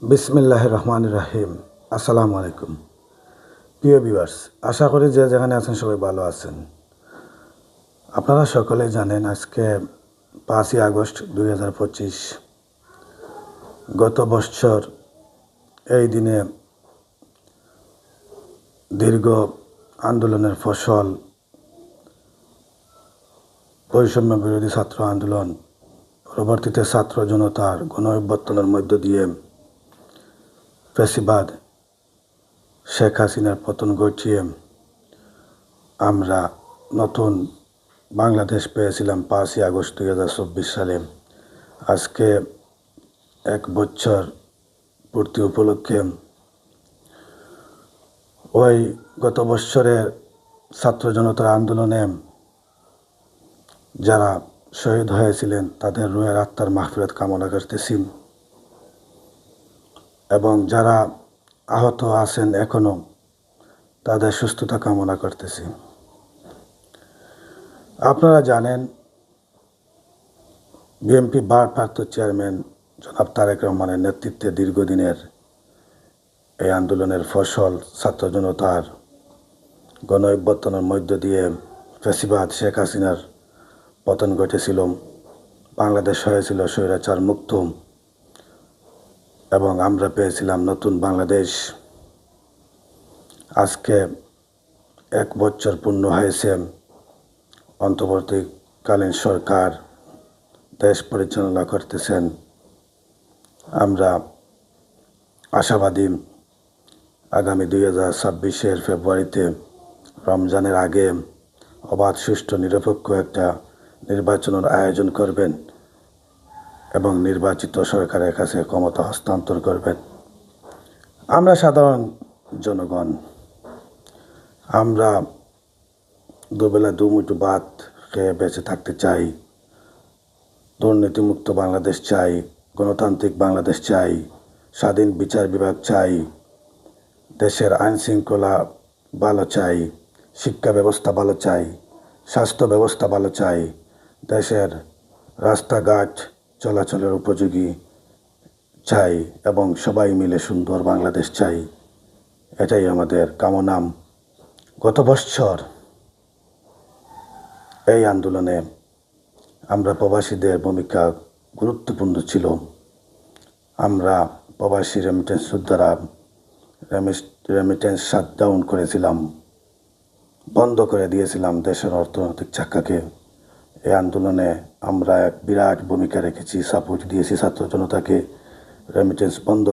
বিসমিল্লাহির রহমানির রহিম। আসসালামু আলাইকুম প্রিয় ভিউয়ার্স, আশা করি যে যেখানে আছেন সবাই ভালো আছেন। আপনারা সকলেই জানেন আজকে 5ই আগস্ট 2025। গত বছর এই দিনে দীর্ঘ আন্দোলনের ফসল বৈষম্য বিরোধী ছাত্র আন্দোলন, পরবর্তীতে ছাত্র জনতার গণ অভ্যুত্থানের মধ্য দিয়ে ফ্যাসিবাদ শেখ হাসিনার পতন ঘটিয়ে আমরা নতুন বাংলাদেশ পেয়েছিলাম 5ই আগস্ট 2024 সালে। আজকে 1 বছর পূর্তি উপলক্ষে ওই গত বছরের ছাত্র জনতার আন্দোলনে যারা শহীদ হয়েছিলেন তাদের রুহের আত্মার মাগফিরাত কামনা করতেছি, এবং যারা আহত আছেন এখনো তাদের সুস্থতা কামনা করতেছি। আপনারা জানেন বিএনপি ভারপ্রাপ্ত চেয়ারম্যান জনাব তারেক রহমানের নেতৃত্বে দীর্ঘদিনের এই আন্দোলনের ফসল ছাত্র জনতার গণ অভ্যুত্থানের মধ্য দিয়ে ফ্যাসিবাদ শেখ হাসিনার পতন ঘটেছিল। বাংলাদেশ হয়েছিল স্বৈরাচার মুক্ত এবং আমরা পেয়েছিলাম নতুন বাংলাদেশ। আজকে 1 বছর পূর্ণ হয়েছে। অন্তর্বর্তীকালীন সরকার দেশ পরিচালনা করতেছেন। আমরা আশাবাদী আগামী 2026 ফেব্রুয়ারিতে রমজানের আগে অবাধ, সুষ্ঠু, নিরপেক্ষ একটা নির্বাচনের আয়োজন করবেন এবং নির্বাচিত সরকারের কাছে ক্ষমতা হস্তান্তর করবেন। আমরা সাধারণ জনগণ, আমরা দুবেলা দুমুঠো ভাত খেয়ে বেঁচে থাকতে চাই। দুর্নীতিমুক্ত বাংলাদেশ চাই, গণতান্ত্রিক বাংলাদেশ চাই, স্বাধীন বিচার বিভাগ চাই, দেশের আইন শৃঙ্খলা ভালো চাই, শিক্ষা ব্যবস্থা ভালো চাই, স্বাস্থ্য ব্যবস্থা ভালো চাই, দেশের রাস্তাঘাট চলাচলের উপযোগী চাই এবং সবাই মিলে সুন্দর বাংলাদেশ চাই। এটাই আমাদের কামনা। গত বছর এই আন্দোলনে আমরা প্রবাসীদের ভূমিকা গুরুত্বপূর্ণ ছিল। আমরা প্রবাসী রেমিটেন্স যোদ্ধারা রেমিটেন্স শাটডাউন করেছিলাম, বন্ধ করে দিয়েছিলাম দেশের অর্থনৈতিক চাকাকে। এই আন্দোলনে আমরা এক বিরাট ভূমিকা রেখেছি, সাপোর্ট দিয়েছি ছাত্র জনতাকে রেমিটেন্স বন্ধ